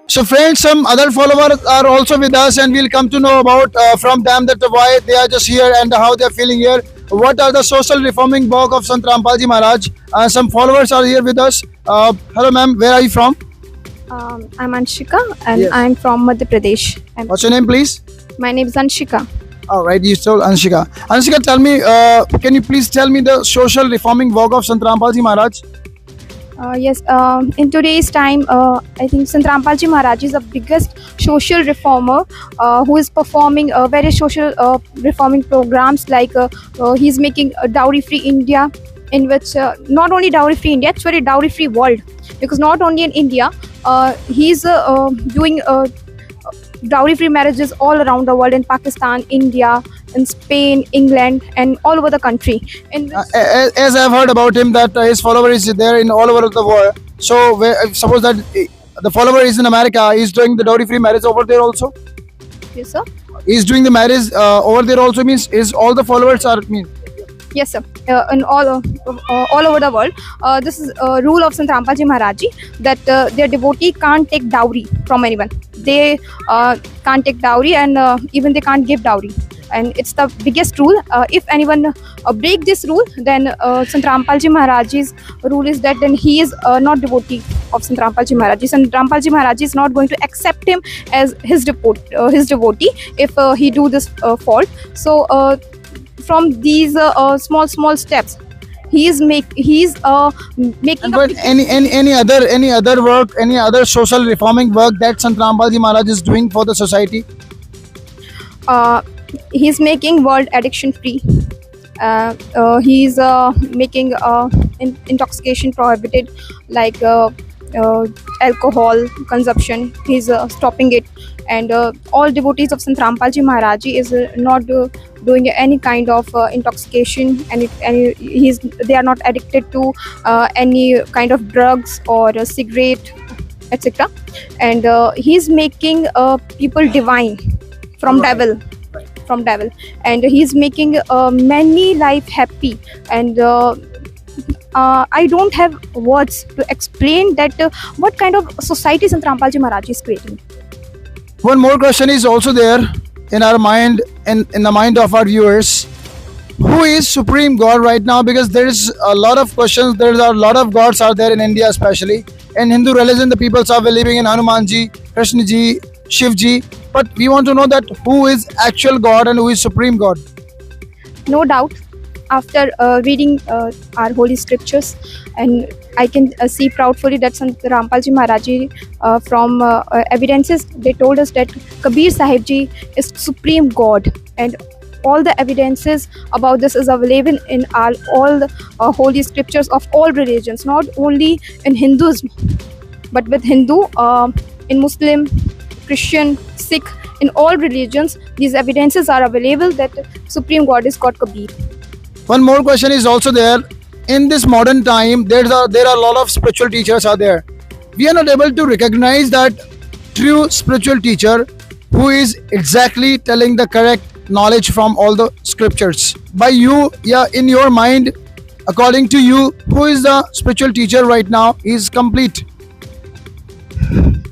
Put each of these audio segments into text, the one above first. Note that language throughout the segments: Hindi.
So, friends, some other followers are also with us, and we'll come to know about from them that why they are just here and how they are feeling here. What are the social reforming work of Sant Rampalji Maharaj? Some followers are here with us. Hello, ma'am. Where are you from? I'm Anshika and Yes. I'm from Madhya Pradesh. What's your name, please? My name is Anshika. All right, you told Anshika. Anshika, tell me, can you please tell me the social reforming work of Sant Rampalji Maharaj? Yes, in today's time, I think Sant Rampalji Maharaj is the biggest social reformer who is performing very social reforming programs like he's making a dowry-free India, in which not only dowry-free India, actually dowry-free world, because not only in India, he's doing dowry-free marriages all around the world in Pakistan, India, in Spain, England, and all over the country. In which, As I've heard about him, that his follower is there in all over the world. So, suppose that the follower is in America, he's doing the dowry-free marriage over there also. yes, sir. He's doing the marriage over there also, means is all the followers are mean. Yes, sir. In all over the world, this is a rule of Sant Rampalji Maharaji that their devotee can't take dowry from anyone. They can't take dowry, and even they can't give dowry. And it's the biggest rule. If anyone break this rule, then Sant Rampalji Maharaji's rule is that then he is not devotee of Sant Rampalji Maharaji. Sant Rampalji Maharaji is not going to accept him as his devotee if he do this fault. So. From these small steps, he's making And but any other work, any other social reforming work that Sant Rampalji Maharaj is doing for the society? he's making world addiction free. He's making intoxication prohibited, like alcohol consumption. He's stopping it, and all devotees of Sant Rampalji Maharaji is not doing any kind of intoxication, and they are not addicted to any kind of drugs or cigarette, etc. And he's making people divine from Right. devil, and he's making many life happy. And I don't have words to explain that what kind of society Sant Rampalji Maharaj is creating. One more question is also there in our mind, in the mind of our viewers. Who is Supreme God right now? Because there is a lot of questions. There are a lot of gods are there in India, especially in Hindu religion. The people are believing in Hanumanji, Krishnaji, Shivji. But we want to know that who is actual God and who is Supreme God. No doubt, after reading our holy scriptures, and I can see proudly that Sant Rampalji Maharaji, from evidences, they told us that Kabir Sahib Ji is Supreme God, and all the evidences about this is available in all the holy scriptures of all religions, not only in Hinduism, but with Hindu, in Muslim, Christian, Sikh, in all religions, these evidences are available that Supreme God is God Kabir. One more question is also there. In this modern time, there are a lot of spiritual teachers are there. We are not able to recognize that true spiritual teacher who is exactly telling the correct knowledge from all the scriptures. By you, yeah, in your mind, according to you, who is the spiritual teacher right now? Is complete.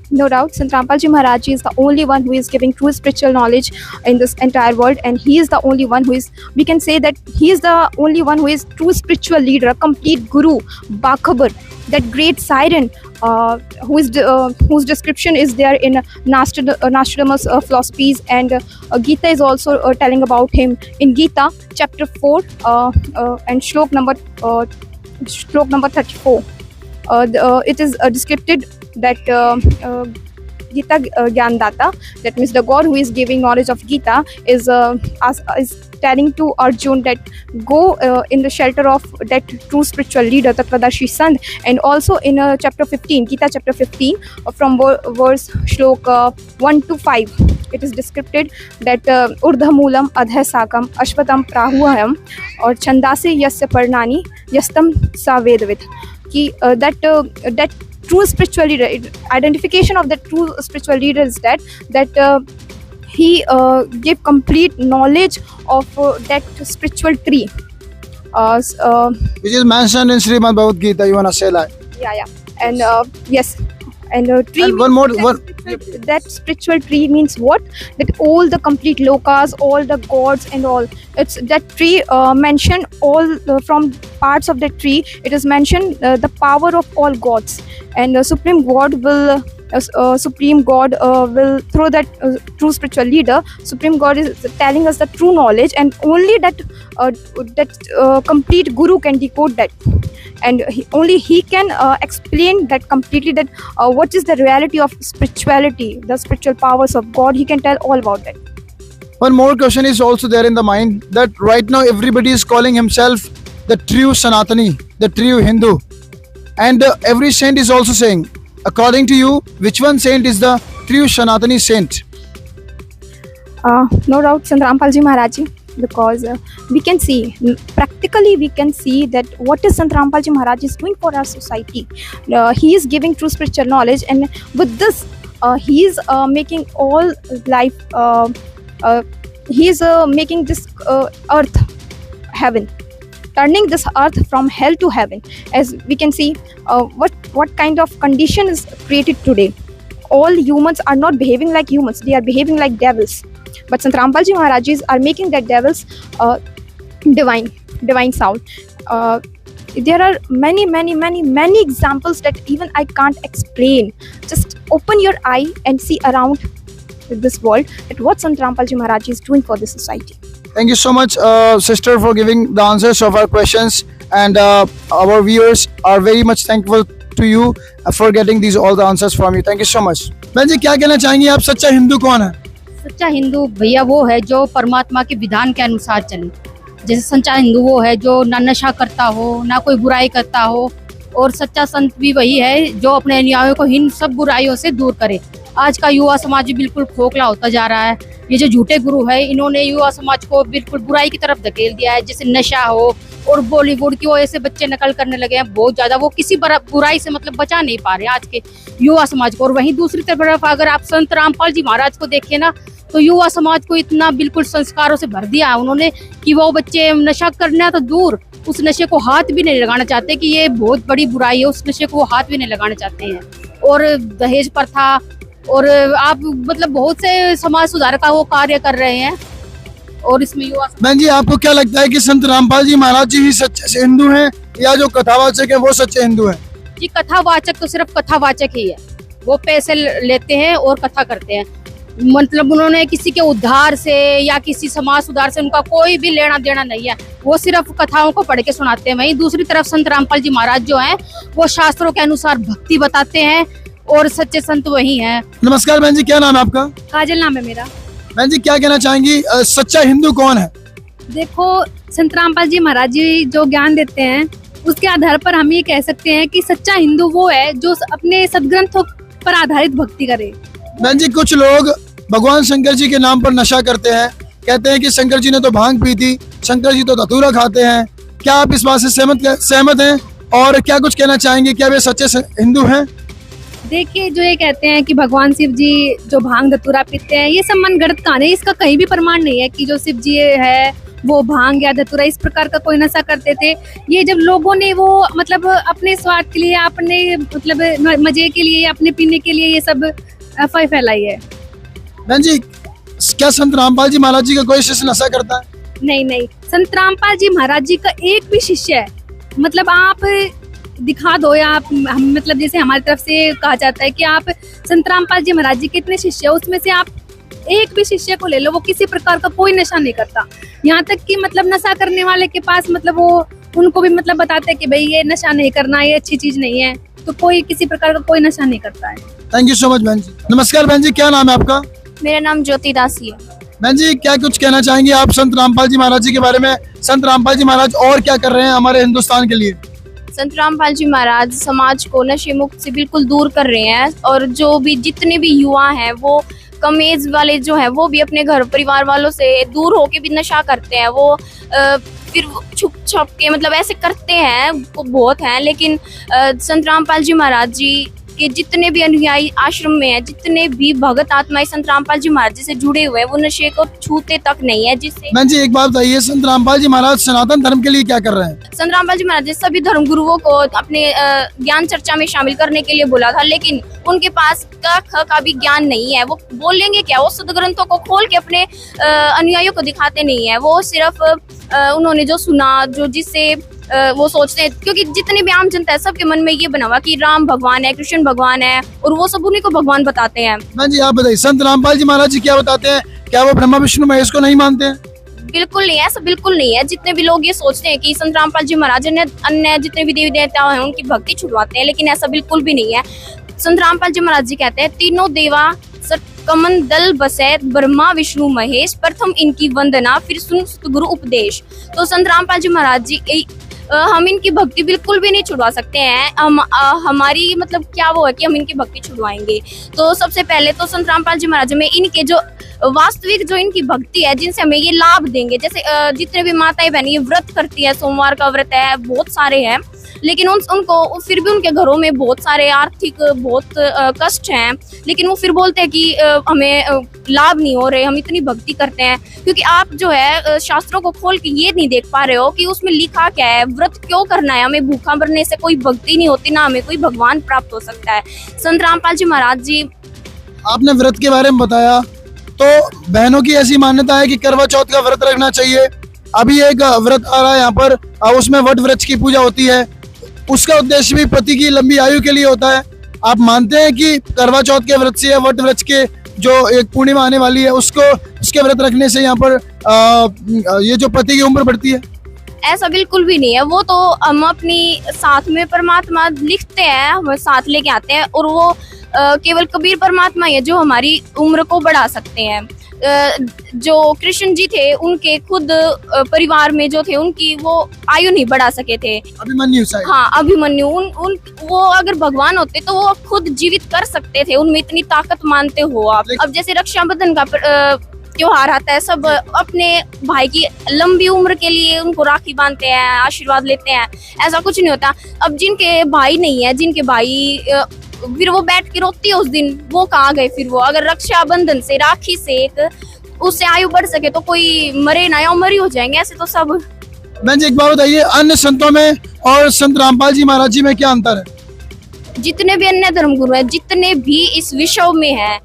No doubt, Sant Rampalji Maharaj is the only one who is giving true spiritual knowledge in this entire world, and he is the only one who is, we can say that he is the only one who is true spiritual leader, a complete guru, Bakhabar, that great siren, whose description is there in Nostradamus philosophies, and Gita is also telling about him in Gita chapter 4 and shlok number 34. It is described that Gita Gyandata, that means the God who is giving knowledge of Gita, is telling to Arjun that go in the shelter of that true spiritual leader, Tattvadarshi Sant. And also in chapter 15, Gita chapter 15, from verse shlok 1 to 5, it is described that Urdha Moolam Adha Sakam Ashvatam Prahuaham or Chandase Yasya Parnani Yastam Savedavit. That true spiritual leader, identification of the true spiritual leader is that he gave complete knowledge of that spiritual tree. Which is mentioned in Srimad Bhagavad Gita. You wanna say that? Yeah, and yes, and tree. And means that one spiritual that spiritual tree means what? That all the complete lokas, all the gods and all. It's that tree mentioned all from parts of that tree. It is mentioned the power of all gods, and Supreme God will. Supreme God will through that true spiritual leader. Supreme God is telling us the true knowledge, and only that complete guru can decode that, and only he can explain that completely. That what is the reality of spirituality, the spiritual powers of God. He can tell all about that. One more question is also there in the mind that right now everybody is calling himself the true Sanatani, the true Hindu, and every saint is also saying, according to you, which one saint is the true Sanatani saint? No doubt Sant Rampal Ji Maharaj Ji, because we can see, practically we can see that what is Sant Rampal Ji Maharaj is doing for our society. He is giving true spiritual knowledge, and with this he is making all life, he is making this earth heaven, turning this earth from hell to heaven. As we can see, what kind of condition is created today. All humans are not behaving like humans, they are behaving like devils. But Sant Rampal Ji Maharajis are making that devils divine sound. There are many examples that even I can't explain. Just open your eye and see around this world at what Sant Rampal Ji Maharaj is doing for the society. Thank you so much, sister, for giving the answers of our questions, and our viewers are very much thankful to you for getting these all the answers from you. Thank you so much. बहन जी, क्या कहना चाहेंगे आप? सच्चा हिंदू कौन है? सच्चा हिंदू भैया वो है जो परमात्मा के विधान के अनुसार चले। जैसे सच्चा हिंदू वो है जो ना नशा करता हो, ना कोई बुराई करता हो, और सच्चा संत भी वही है जो अपने अनुयायियों को इन सब बुराइयों से दूर करे। आज का युवा समाज भी बिल्कुल खोखला होता जा रहा है। ये जो झूठे गुरु है, इन्होंने युवा समाज को बिल्कुल बुराई की तरफ धकेल दिया है। जैसे नशा हो और बॉलीवुड की वजह से बच्चे नकल करने लगे हैं बहुत ज्यादा। वो किसी बुराई से मतलब बचा नहीं पा रहे आज के युवा समाज को। और वहीं दूसरी तरफ अगर आप संत रामपाल जी महाराज को देखिए ना, तो युवा समाज को इतना बिल्कुल संस्कारों से भर दिया है उन्होंने कि वो बच्चे नशा करना तो दूर, उस नशे को हाथ भी नहीं लगाना चाहते कि ये बहुत बड़ी बुराई है। उस नशे को वो हाथ भी नहीं लगाना चाहते हैं। और दहेज प्रथा और आप मतलब बहुत से समाज सुधार का वो कार्य कर रहे हैं। और इसमें युवा बहन जी, आपको क्या लगता है कि संत रामपाल जी महाराज जी ही सच्चे हिंदू हैं या जो कथावाचक है वो सच्चे हिंदू हैं? जी, कथावाचक तो सिर्फ कथावाचक ही है। वो पैसे लेते हैं और कथा करते हैं। मतलब उन्होंने किसी के उद्धार से या किसी समाज सुधार से उनका कोई भी लेना देना नहीं है। वो सिर्फ कथाओं को पढ़ के सुनाते हैं। वहीं दूसरी तरफ संत रामपाल जी महाराज जो हैं वो शास्त्रों के अनुसार भक्ति बताते हैं और सच्चे संत वही हैं। नमस्कार बहन जी, क्या नाम है आपका? काजल नाम है मेरा। बहन जी, क्या कहना चाहेंगी, सच्चा हिंदू कौन है? देखो, संत रामपाल जी महाराज जी जो ज्ञान देते हैं उसके आधार पर हम ये कह सकते हैं कि सच्चा हिंदू वो है जो अपने सदग्रंथों पर आधारित भक्ति करे। बहन जी, कुछ लोग भगवान शंकर जी के नाम पर नशा करते हैं, कहते हैं कि शंकर जी ने तो भांग पी थी, शंकर जी तो धतूरा खाते हैं। क्या आप इस बात से सहमत हैं? और क्या कुछ कहना चाहेंगे, क्या वे सच्चे हिंदू हैं? देखिए, जो ये कहते हैं कि भगवान शिव जी जो भांग धतूरा पीते हैं, ये सब मनगढ़ंत कहानी है। इसका कहीं भी प्रमाण नहीं है कि जो शिव जी है वो भांग या धतूरा इस प्रकार का कोई नशा करते थे। ये जब लोगों ने वो मतलब अपने स्वार्थ के लिए, अपने मतलब मजे के लिए, अपने पीने के लिए ये सब अफवाह फैलाई है। बहन जी, क्या संत रामपाल जी महाराज जी का कोई शिष्य नशा करता है? नहीं, संत रामपाल जी महाराज जी का एक भी शिष्य है मतलब आप दिखा दो, या आप मतलब जैसे हमारी तरफ से कहा जाता है कि आप संत रामपाल जी महाराज जी के इतने शिष्य है, उसमें से आप एक भी शिष्य को ले लो, वो किसी प्रकार का कोई नशा नहीं करता। यहाँ तक कि मतलब नशा करने वाले के पास मतलब वो उनको भी मतलब बताते हैं कि भाई ये नशा नहीं करना, ये अच्छी चीज नहीं है। तो कोई किसी प्रकार का कोई नशा नहीं करता है। थैंक यू सो मच बहन जी। नमस्कार बहन जी, क्या नाम है आपका? मेरा नाम ज्योति दासी है। बहन जी, क्या कुछ कहना चाहेंगे आप संत रामपाल जी महाराज जी के बारे में? संत रामपाल जी महाराज और क्या कर रहे हैं हमारे हिंदुस्तान के लिए? संत रामपाल जी महाराज समाज को नशे मुक्त से बिल्कुल दूर कर रहे हैं, और जो भी जितने भी युवा हैं वो कम एज वाले जो हैं वो भी अपने घर परिवार वालों से दूर होके भी नशा करते हैं। वो फिर छुप छुप के मतलब ऐसे करते हैं, वो बहुत हैं। लेकिन संत रामपाल जी महाराज जी के जितने भी अनुयायी आश्रम में है, जितने भी भगत आत्माएं संत रामपाल जी महाराज जी से जुड़े हुए हैं, वो नशे को छूते तक नहीं है। जिससे बहन जी एक बात बताइए, संत रामपाल जी महाराज सनातन धर्म के लिए क्या कर रहे हैं? संत रामपाल जी महाराज जी सभी धर्म गुरुओं को अपने ज्ञान चर्चा में शामिल करने के लिए बोला था, लेकिन उनके पास का भी ज्ञान नहीं है। वो बोलेंगे क्या? वो सदग्रंथों को खोल के अपने अनुयायियों को दिखाते नहीं है। वो सिर्फ उन्होंने जो सुना, जो जिससे वो सोचते हैं, क्योंकि जितनी भी आम जनता है सबके मन में ये बना हुआ कि राम भगवान है, कृष्ण भगवान है, और वो सब उन्हीं को भगवान बताते हैं। बहन जी आप बताइए, संत रामपाल जी महाराज जी क्या बताते हैं? क्या वो ब्रह्मा विष्णु महेश को नहीं मानते हैं? बिल्कुल नहीं, ऐसा बिल्कुल नहीं है। जितने भी लोग ये सोचते हैं कि संत रामपाल जी महाराज ने अन्य जितने भी देवी देवता हैं उनकी भक्ति छुड़वाते हैं, लेकिन ऐसा बिल्कुल भी नहीं है। संत रामपाल जी महाराज जी कहते हैं, तीनों देवा कमन दल बसै, ब्रह्मा विष्णु महेश, प्रथम इनकी वंदना, फिर सुन सतगुरु उपदेश। तो संत रामपाल जी महाराज जी हम इनकी भक्ति बिल्कुल भी नहीं छुड़वा सकते हैं। हमारी मतलब क्या वो है कि हम इनकी भक्ति छुड़वाएंगे? तो सबसे पहले तो संत रामपाल जी महाराज में इनके जो वास्तविक जो इनकी भक्ति है, जिनसे हमें ये लाभ देंगे, जैसे जितने भी माताएं बहनें ये व्रत करती है, सोमवार का व्रत है, बहुत सारे हैं, लेकिन उनको फिर भी उनके घरों में बहुत सारे आर्थिक बहुत कष्ट हैं, लेकिन वो फिर बोलते हैं कि हमें लाभ नहीं हो रहे, हम इतनी भक्ति करते हैं। क्योंकि आप जो है शास्त्रों को खोल के ये नहीं देख पा रहे हो कि उसमें लिखा क्या है, व्रत क्यों करना है। हमें भूखा मरने से कोई भक्ति नहीं होती, ना हमें कोई भगवान प्राप्त हो सकता है। संत रामपाल जी महाराज जी, आपने व्रत के बारे में बताया, तो बहनों की ऐसी मान्यता है कि करवा चौथ का व्रत रखना चाहिए। अभी एक व्रत आ रहा है यहाँ पर, उसमें वट वृक्ष की पूजा होती है। उसका उद्देश्य भी पति की लंबी आयु के लिए होता है। आप मानते हैं कि करवा चौथ के व्रत से या वट वृक्ष के जो एक पूर्णिमा आने वाली है उसके व्रत रखने से यहाँ पर ये जो पति की उम्र बढ़ती है? ऐसा बिल्कुल भी नहीं है। वो तो हम अपनी साथ में परमात्मा लिखते हैं, हम साथ लेके आते हैं, और वो केवल कबीर परमात्मा है जो हमारी उम्र को बढ़ा सकते हैं। जो कृष्ण जी थे, उनके खुद परिवार में जो थे, उनकी वो आयु नहीं बढ़ा सके थे। अभिमन्यु साहब, हाँ, अभिमन्यु, वो अगर भगवान होते तो वो खुद जीवित कर सकते थे। उनमें इतनी ताकत मानते हो आप। अब जैसे रक्षाबंधन का त्योहार आता है, सब अपने भाई की लंबी उम्र के लिए उनको राखी बांधते हैं, आशीर्वाद लेते हैं। ऐसा कुछ नहीं होता। अब जिनके भाई नहीं है, जिनके भाई फिर वो बैठ के रोती है उस दिन, वो कहाँ गए फिर वो? अगर रक्षाबंधन से, राखी से एक उससे आयु बढ़ सके तो कोई मरे ना, या मरी हो जाएंगे। ऐसे तो सब। बहन जी एक बात बताइए, अन्य संतों में और संत रामपाल जी महाराज जी में क्या अंतर है? जितने भी अन्य धर्मगुरु हैं, जितने भी इस विश्व में है,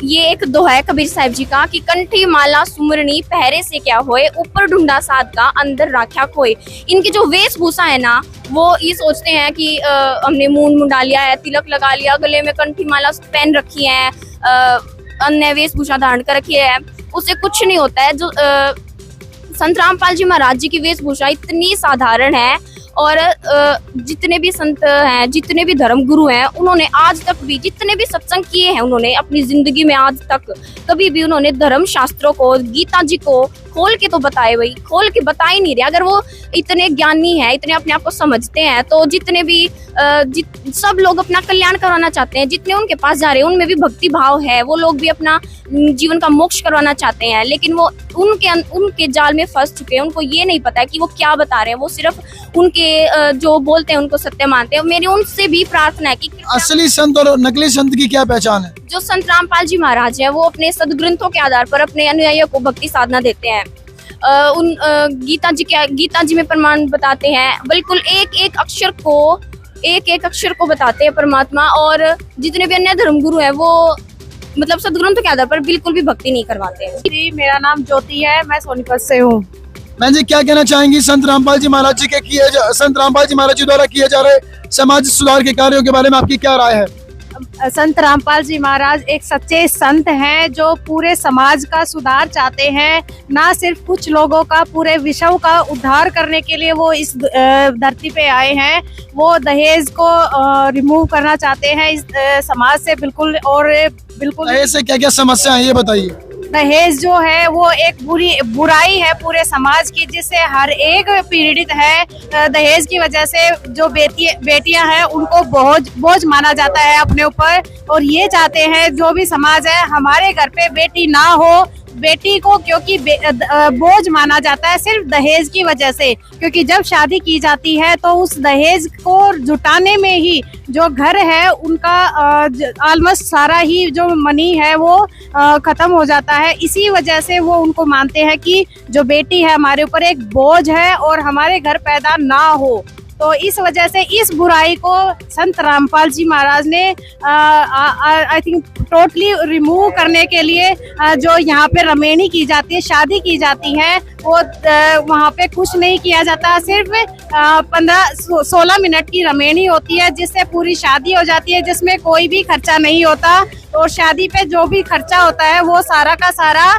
ये एक दोहा है कबीर साहिब जी का कि कंठी माला सुमरनी पहरे से क्या होए, ऊपर ढूंढा साध का अंदर राख्या खोए। इनकी जो वेशभूषा है ना, वो ये सोचते हैं कि हमने मूंड मुंडा लिया है, तिलक लगा लिया, गले में कंठी माला पहन रखी है, अन्य वेशभूषा धारण कर रखी है, उससे कुछ नहीं होता है। जो संत रामपाल जी महाराज जी की वेशभूषा इतनी साधारण है, और जितने भी संत हैं, जितने भी धर्म गुरु हैं, उन्होंने आज तक भी जितने भी सत्संग किए हैं, उन्होंने अपनी जिंदगी में आज तक कभी भी उन्होंने धर्म शास्त्रों को, गीता जी को खोल के तो बताए, भाई खोल के बता ही नहीं रहे। अगर वो इतने ज्ञानी है, इतने अपने आप को समझते हैं, तो जितने भी सब लोग अपना कल्याण करवाना चाहते हैं, जितने उनके पास जा रहे हैं उनमें भी भक्ति भाव है, वो लोग भी अपना जीवन का मोक्ष करवाना चाहते हैं, लेकिन वो उनके जाल में फंस चुके हैं। उनको ये नहीं पता है कि वो क्या बता रहे हैं, वो सिर्फ उनके जो बोलते हैं उनको सत्य मानते हैं। मेरी उनसे भी प्रार्थना है कि असली संत और नकली संत की क्या पहचान है? जो संत रामपाल जी महाराज है, वो अपने सदग्रंथों के आधार पर अपने अनुयायियों को भक्ति साधना देते हैं। गीता जी में प्रमाण बताते हैं, बिल्कुल एक एक अक्षर को बताते हैं परमात्मा। और जितने भी अन्य धर्मगुरु हैं, वो मतलब सदग्रंथों के आधार पर बिल्कुल भी भक्ति नहीं करवाते हैं। जी, मेरा नाम ज्योति है, मैं सोनीपत से हूँ। मैं जी क्या कहना चाहेंगी संत रामपाल जी महाराज जी संत रामपाल जी महाराज जी द्वारा किए जा रहे समाज सुधार के कार्यों के बारे में आपकी क्या राय है? संत रामपाल जी महाराज एक सच्चे संत हैं जो पूरे समाज का सुधार चाहते हैं, ना सिर्फ कुछ लोगों का, पूरे विश्व का उद्धार करने के लिए वो इस धरती पे आए हैं। वो दहेज को रिमूव करना चाहते हैं इस समाज से बिल्कुल। और बिल्कुल दहेज से क्या क्या समस्या है ये बताइए। दहेज जो है वो एक बुराई है पूरे समाज की, जिससे हर एक पीड़ित है। दहेज की वजह से जो बेटियां हैं उनको बोझ माना जाता है अपने ऊपर। और ये चाहते हैं जो भी समाज है, हमारे घर पे बेटी ना हो, बेटी को क्योंकि बोझ माना जाता है सिर्फ दहेज की वजह से, क्योंकि जब शादी की जाती है तो उस दहेज को जुटाने में ही जो घर है उनका ऑलमोस्ट सारा ही जो मनी है वो खत्म हो जाता है। इसी वजह से वो उनको मानते हैं कि जो बेटी है हमारे ऊपर एक बोझ है और हमारे घर पैदा ना हो। तो इस वजह से इस बुराई को संत रामपाल जी महाराज ने आई थिंक टोटली रिमूव करने के लिए जो यहाँ पे रमेणी की जाती है, शादी की जाती है, वो वहाँ पे कुछ नहीं किया जाता। सिर्फ 15-16 मिनट की रमेणी होती है जिससे पूरी शादी हो जाती है, जिसमें कोई भी खर्चा नहीं होता और शादी पे जो भी खर्चा होता है वो सारा का सारा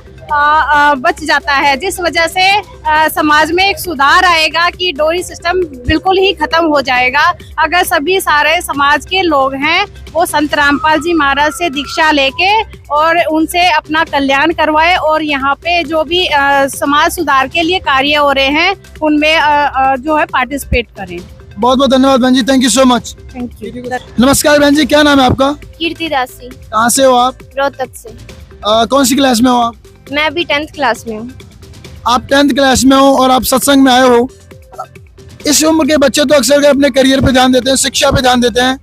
बच जाता है। जिस वजह से समाज में एक सुधार आएगा कि डोरी सिस्टम बिल्कुल ही खत्म हो जाएगा अगर सभी सारे समाज के लोग हैं वो संत रामपाल जी महाराज से दीक्षा लेके और उनसे अपना कल्याण करवाए और यहाँ पे जो भी समाज सुधार के लिए कार्य हो रहे हैं उनमें जो है पार्टिसिपेट करें। बहुत बहुत धन्यवाद बहन जी, thank you so much. Thank you. नमस्कार बहन जी, क्या नाम है आपका? कीर्ति दासी, कहाँ से हो आप? रोहतक से। कौन सी क्लास में हो आप? मैं अभी 10th क्लास में हूँ। आप 10th क्लास में हो और आप सत्संग में आए हो। इस उम्र के बच्चे तो अक्सर अपने करियर पे ध्यान देते हैं, शिक्षा पे ध्यान देते हैं।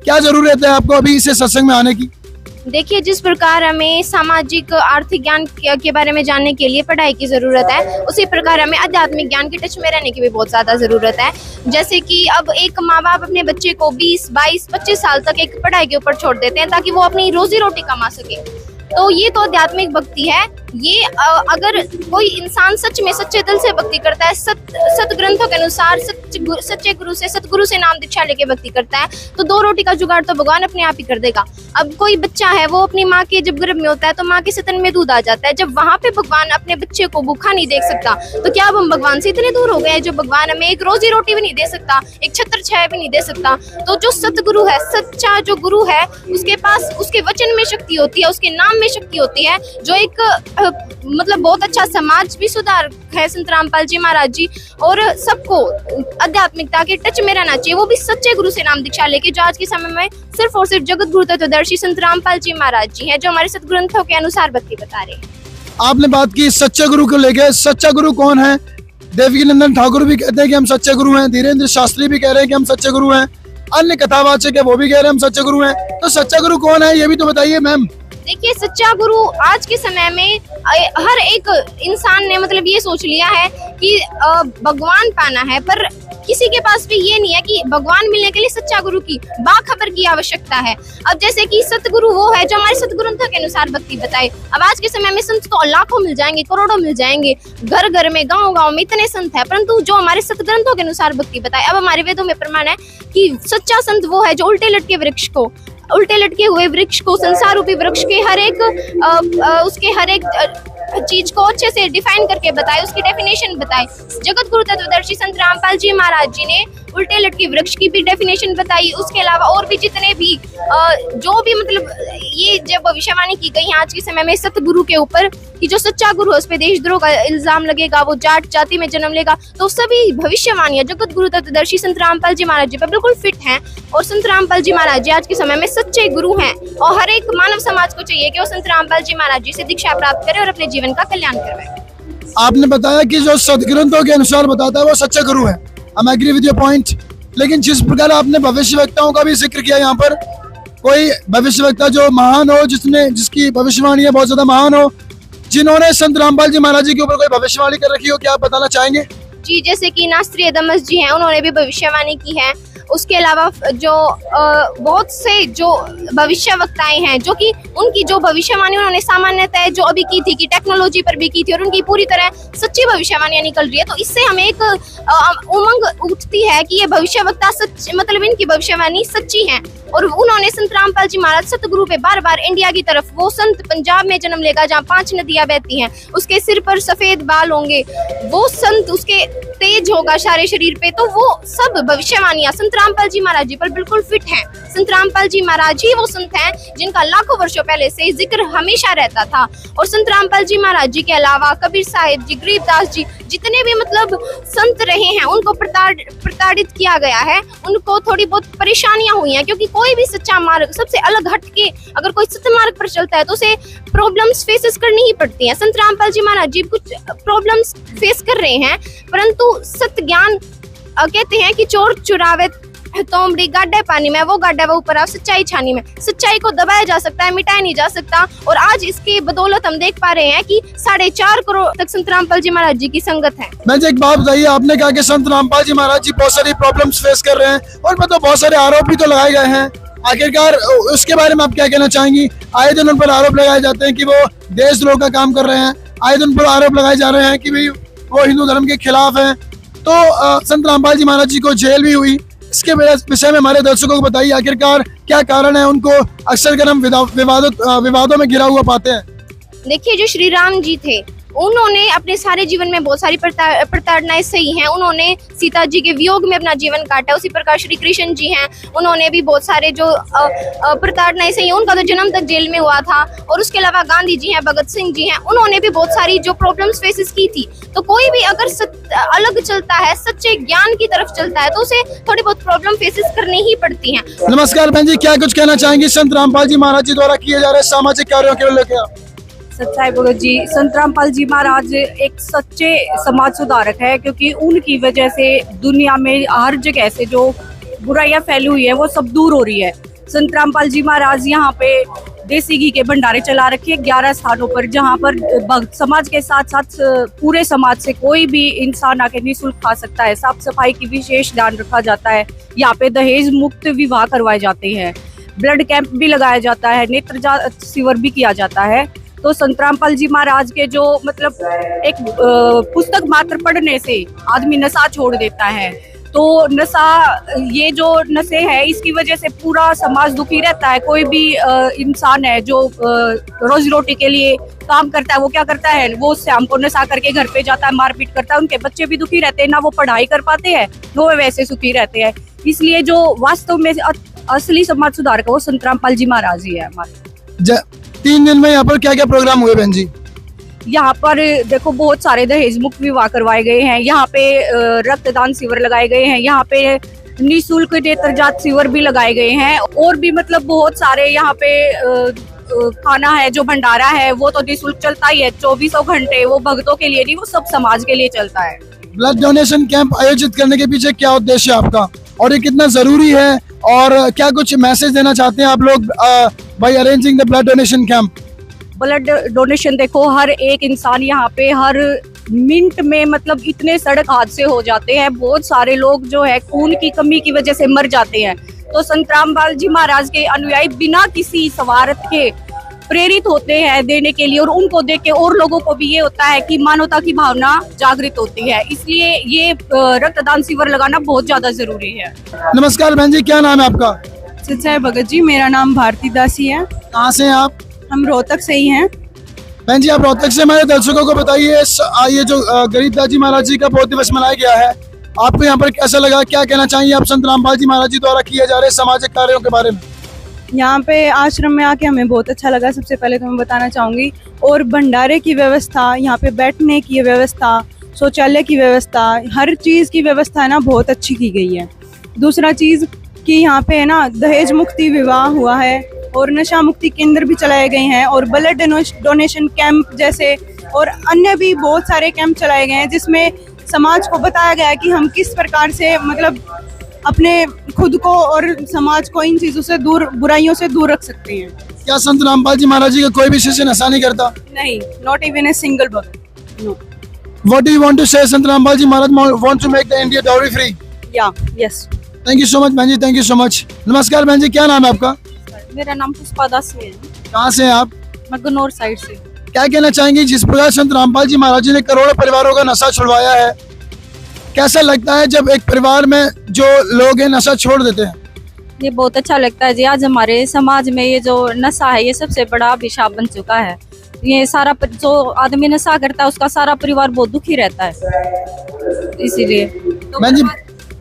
क्या जरूरत है आपको अभी इसे सत्संग में आने की? देखिए, जिस प्रकार हमें सामाजिक आर्थिक ज्ञान के बारे में जानने के लिए पढ़ाई की जरूरत है, उसी प्रकार हमें आध्यात्मिक ज्ञान के टच में रहने की भी बहुत ज्यादा जरूरत है। जैसे कि अब एक माँ बाप अपने बच्चे को 20, 22, 25 साल तक एक पढ़ाई के ऊपर छोड़ देते हैं ताकि वो अपनी रोजी रोटी कमा सके। तो ये तो आध्यात्मिक भक्ति है। ये अगर कोई इंसान सच में सच्चे दिल से भक्ति करता है, सत ग्रंथों के अनुसार सच्चे गुरु से, सतगुरु से नाम दीक्षा लेके भक्ति करता है, तो 2 रोटी का जुगाड़ तो भगवान अपने आप ही कर देगा। अब कोई बच्चा है, वो अपनी माँ के जब गर्भ में होता है तो माँ के स्तन में दूध आ जाता है। जब वहां पे भगवान अपने बच्चे को भूखा नहीं देख सकता, तो क्या अब हम भगवान से इतने दूर हो गए हैं जो भगवान हमें एक रोजी रोटी भी नहीं दे सकता, एक छत्र छाया भी नहीं दे सकता? तो जो सतगुरु है, सच्चा जो गुरु है, उसके पास उसके वचन में शक्ति होती है, उसके नाम में शक्ति होती है, जो एक मतलब बहुत अच्छा समाज भी सुधार है संत रामपाल जी महाराज जी। और सबको आध्यात्मिकता के टच में रहना चाहिए, वो भी सच्चे गुरु से नाम दीक्षा लेके, जो आज के समय में सिर्फ और सिर्फ जगत गुरु तत्वदर्शी संत रामपाल जी महाराज जी हैं, जो हमारे सतग्रंथों के अनुसार भक्ति बता रहे हैं। आपने बात की सच्चे गुरु को लेके। सच्चा गुरु कौन है? देवकीनंदन ठाकुर भी कहते हैं कि हम सच्चे गुरु हैं, धीरेन्द्र शास्त्री भी कह रहे हैं कि हम सच्चे गुरु हैं, अन्य कथावाचक है वो भी कह रहे हैं हम सच्चे गुरु हैं। तो सच्चा गुरु कौन है ये भी तो बताइए मैम। देखिए, सच्चा गुरु आज के समय में हर एक इंसान ने मतलब ये सोच लिया है कि भगवान पाना है, पर किसी के पास भी ये नहीं है कि भगवान मिलने के लिए सच्चा गुरु की बाखबर की आवश्यकता है। अब जैसे कि सतगुरु वो है जो हमारे सतग्रंथों के अनुसार भक्ति बताए। अब आज के समय में संत तो लाखों मिल जाएंगे, करोड़ों मिल जाएंगे, घर घर में, गांव गांव में इतने संत है, परंतु जो हमारे सतग्रंथों के अनुसार भक्ति बताए। अब हमारे वेदों में प्रमाण है कि सच्चा संत वो है जो उल्टे लटके हुए वृक्ष को, संसार रूपी वृक्ष के हर एक उसके हर एक चीज को अच्छे से डिफाइन करके बताए, उसकी डेफिनेशन बताए। जगत गुरु तत्वदर्शी संत रामपाल जी महाराज जी ने उल्टे लटके वृक्ष की भी डेफिनेशन बताई। उसके अलावा और भी जितने भी जो भी मतलब ये जब भविष्यवाणी की गई आज के समय में सतगुरु के ऊपर कि जो सच्चा गुरु है उस पे देशद्रोह का इल्जाम लगेगा, वो जाट जाति में जन्म लेगा, तो सभी भविष्यवाणियां जगत गुरु तत्वदर्शी संत रामपाल जी महाराज जी पर बिल्कुल फिट हैं। और संत रामपाल जी महाराज जी आज के समय में सच्चे गुरु हैं और हर एक मानव समाज को चाहिए कि वो संत रामपाल जी महाराज जी से दीक्षा प्राप्त करे और अपने जीवन का कल्याण करवाए। आपने बताया कि जो सदग्रंथों के अनुसार बताता है वो सच्चा गुरु है। I agree with your point. लेकिन जिस प्रकार आपने भविष्यवक्ताओं का भी जिक्र किया, यहाँ पर कोई भविष्यवक्ता जो महान हो, जिसकी भविष्यवाणी बहुत ज्यादा महान हो, जिन्होंने संत रामपाल जी महाराज जी के ऊपर कोई भविष्यवाणी कर रखी हो, क्या आप बताना चाहेंगे? जी, जैसे कि नास्त्री अदमस जी हैं, उन्होंने भी भविष्यवाणी की है। उसके अलावा जो बहुत से जो भविष्यवक्ताएं हैं जो कि उनकी जो भविष्यवाणी उन्होंने सामान्यतः जो अभी की थी कि टेक्नोलॉजी पर भी की थी और उनकी पूरी तरह सच्ची भविष्यवाणियां निकल रही है, तो इससे हमें एक उमंग उठती है कि ये भविष्यवक्ता सच मतलब इनकी भविष्यवाणी सच्ची है। और उन्होंने संत रामपाल जी महाराज सतगुरु पे बार बार इंडिया की तरफ, वो संत पंजाब में जन्म लेगा जहाँ 5 नदियां बहती हैं, उसके सिर पर सफेद बाल होंगे, वो संत उसके तेज होगा सारे शरीर पे, तो वो सब भविष्यवाणियां संत रामपाल जी महाराज जी पर बिल्कुल फिट हैं। संत रामपाल जी महाराज ही वो संत हैं जिनका लाखों वर्षों पहले से जिक्र हमेशा रहता था। और संत रामपाल जी महाराज जी के अलावा कबीर साहिब जी, गरीबदास जी, जितने भी मतलब संत रहे हैं उनको प्रताड़ित किया गया है, उनको थोड़ी बहुत परेशानियां हुई हैं, क्योंकि कोई भी सच्चा मार्ग सबसे अलग हट के अगर कोई सत्य मार्ग पर चलता है तो उसे प्रॉब्लम्स फेसेस करनी ही पड़ती हैं। संत रामपाल जी महाराज जी कुछ प्रॉब्लम्स फेस कर रहे हैं, परंतु सत्य ज्ञान कहते हैं कि चोर चुरावे तोमड़ी गाड्डे पानी में, वो गाड्डा वो ऊपर, सच्चाई छानी में। सच्चाई को दबाया जा सकता है, मिटाया नहीं जा सकता। और आज इसकी बदौलत हम देख पा रहे हैं कि 4.5 करोड़ तक संत रामपाल जी महाराज जी की संगत है। मैं एक बात बताइए, आपने कहा कि संत रामपाल जी महाराज जी बहुत सारी प्रॉब्लम्स फेस कर रहे हैं और मतलब बहुत सारे आरोप भी तो लगाए गए हैं, आखिरकार उसके बारे में आप क्या कहना चाहेंगी? आए दिन उन पर आरोप लगाए जाते हैं कि वो देशद्रोह का काम कर रहे हैं, आए दिन पर आरोप लगाए जा रहे हैं कि भाई वो हिंदू धर्म के खिलाफ हैं। तो संत रामपाल जी महाराज जी को जेल भी हुई, इसके विषय में हमारे दर्शकों को बताइए आखिरकार क्या कारण है, उनको अक्सर कर हम विवादों में घिरा हुआ पाते हैं। देखिए, जो श्री राम जी थे उन्होंने अपने सारे जीवन में बहुत सारी प्रताड़नाएं सही हैं। उन्होंने सीता जी के वियोग में अपना जीवन काटा। उसी प्रकार श्री कृष्ण जी हैं, उन्होंने भी बहुत सारे जो प्रताड़नाएं सही हैं। उनका तो जन्म तक जेल में हुआ था। और उसके अलावा गांधी जी हैं, भगत सिंह जी हैं, उन्होंने भी बहुत सारी जो प्रॉब्लम्स फेसेस की थी। तो कोई भी अगर अलग चलता है, सच्चे ज्ञान की तरफ चलता है, तो उसे थोड़ी बहुत प्रॉब्लम फेसेस करनी ही पड़ती हैं। नमस्कार बहन जी, क्या कुछ कहना चाहेंगे संत रामपाल जी महाराज जी द्वारा किए जा रहे सामाजिक कार्यों के लेकर? सच्चाई भगत जी, संत रामपाल जी महाराज एक सच्चे समाज सुधारक है, क्योंकि उनकी वजह से दुनिया में हर जगह से जो बुराइयां फैली हुई है वो सब दूर हो रही है। संत रामपाल जी महाराज यहाँ पे देसी घी के भंडारे चला रखे 11 स्थानों पर, जहाँ पर भक्त समाज के साथ साथ पूरे समाज से कोई भी इंसान आके निःशुल्क खा सकता है। साफ सफाई की विशेष ध्यान रखा जाता है। यहाँ पे दहेज मुक्त विवाह करवाए जाते हैं, ब्लड कैंप भी लगाया जाता है, नेत्र जांच शिविर भी किया जाता है। तो संत रामपाल जी महाराज के जो मतलब एक पुस्तक मात्र पढ़ने से आदमी नशा छोड़ देता है, तो नशा, ये जो नशे है इसकी वजह से पूरा समाज दुखी रहता है। कोई भी इंसान है जो रोजी रोटी के लिए काम करता है, वो क्या करता है, वो शाम को नशा करके घर पे जाता है, मारपीट करता है। उनके बच्चे भी दुखी रहते हैं, ना वो पढ़ाई कर पाते हैं, वो वैसे सुखी रहते हैं। इसलिए जो वास्तव में असली समाज सुधारक है वो संत रामपाल जी महाराज ही है हमारे। 3 दिन में यहाँ पर क्या क्या प्रोग्राम हुए बहन जी? यहाँ पर देखो बहुत सारे दहेज मुक्त विवाह करवाए गए हैं, यहाँ पे रक्तदान शिविर लगाए गए हैं, यहाँ पे निःशुल्क नेत्र जांच शिविर भी लगाए गए हैं। और भी मतलब बहुत सारे यहाँ पे खाना है, जो भंडारा है वो तो निःशुल्क चलता ही है 24 घंटे। वो भक्तों के लिए नहीं, वो सब समाज के लिए चलता है। ब्लड डोनेशन कैंप आयोजित करने के पीछे क्या उद्देश्य है आपका और ये कितना जरूरी है, और क्या कुछ मैसेज देना चाहते हैं आप लोग by arranging the blood donation camp? Blood donation देखो, हर एक इंसान यहाँ पे हर मिनट में मतलब इतने सड़क हादसे हो जाते हैं, बहुत सारे लोग जो है खून की कमी की वजह से मर जाते हैं। तो संत रामपाल जी महाराज के अनुयायी बिना किसी स्वार्थ के प्रेरित होते हैं देने के लिए, और उनको देख के और लोगों को भी ये होता है कि मानवता की भावना जागृत होती है। इसलिए ये रक्तदान शिविर लगाना बहुत ज्यादा जरूरी है। नमस्कार बहन जी, क्या नाम है आपका? सच्चाई भगत जी, मेरा नाम भारती दासी है। कहाँ से हैं आप? हम रोहतक से ही हैं। बहन जी, आप रोहतक से, हमारे दर्शकों को बताइए ये जो गरीबदास जी महाराज जी का बहुत दिवस मनाया गया है, आपको यहाँ पर कैसा लगा? क्या कहना चाहिए आप संत रामपाल जी महाराज जी द्वारा किए जा रहे सामाजिक कार्यों के बारे में? यहाँ पे आश्रम में आके हमें बहुत अच्छा लगा। सबसे पहले तो मैं बताना चाहूँगी, और भंडारे की व्यवस्था, यहाँ पे बैठने की व्यवस्था, शौचालय की व्यवस्था, हर चीज़ की व्यवस्था है ना बहुत अच्छी की गई है। दूसरा चीज़ कि यहाँ पे है ना दहेज मुक्ति विवाह हुआ है, और नशा मुक्ति केंद्र भी चलाए गए हैं, और ब्लड डोनेशन कैंप जैसे और अन्य भी बहुत सारे कैंप चलाए गए हैं, जिसमें समाज को बताया गया है कि हम किस प्रकार से मतलब अपने खुद को और समाज को इन चीजों से दूर, बुराइयों से दूर रख सकते हैं। क्या संत रामपाल जी महाराज जी का कोई भी शिष्य नशा नहीं करता? नहीं, नॉट इवन ए सिंगल भक्त, no. What do you want to say? Sant Rampal ji Maharaj want to make the India dowry free? या, yes. Thank you so much बहन जी, thank you so much। नमस्कार बहन जी, क्या नाम है आपका? मेरा नाम पुष्पा दास है। कहाँ से हैं आप? मैं गन्नौर साइड से। क्या कहना चाहेंगे, जिस प्रकार संत रामपाल जी महाराज जी ने करोड़ों परिवारों का नशा छुड़वाया है, कैसा लगता है जब एक परिवार में जो लोग हैं नशा छोड़ देते हैं? ये बहुत अच्छा लगता है जी। आज हमारे समाज में ये जो नशा है ये सबसे बड़ा अभिशाप बन चुका है। ये सारा जो आदमी नशा करता है उसका सारा परिवार बहुत दुखी रहता है, इसीलिए। बहन जी,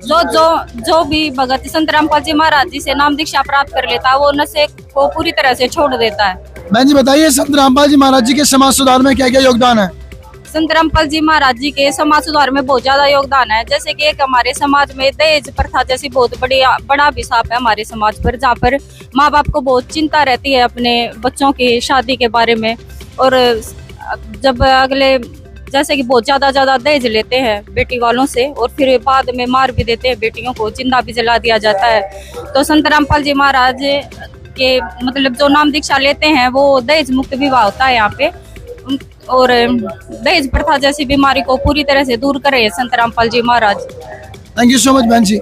जो भी भगत संत रामपाल जी महाराज जी से नाम दीक्षा प्राप्त कर लेता है वो नशे को पूरी तरह से छोड़ देता है। बहन जी बताइए, संत रामपाल जी महाराज जी के समाज सुधार में क्या क्या योगदान है? संत रामपाल जी महाराज जी के समाज सुधार में बहुत ज्यादा योगदान है। जैसे कि एक हमारे समाज में दहेज प्रथा जैसी बहुत बड़ा अभिशाप है हमारे समाज पर, जहाँ पर माँ बाप को बहुत चिंता रहती है अपने बच्चों की शादी के बारे में। और जब अगले जैसे कि बहुत ज्यादा दहेज लेते हैं बेटी वालों से और फिर बाद में मार भी देते हैं बेटियों को, जिंदा भी जला दिया जाता है। तो संत रामपाल जी महाराज के मतलब जो नाम दीक्षा लेते हैं वो दहेज मुक्त विवाह होता है यहाँ पे, और दहेज प्रथा जैसी बीमारी को पूरी तरह से दूर करे संत रामपाल जी महाराज। थैंक यू सो मच बहन जी।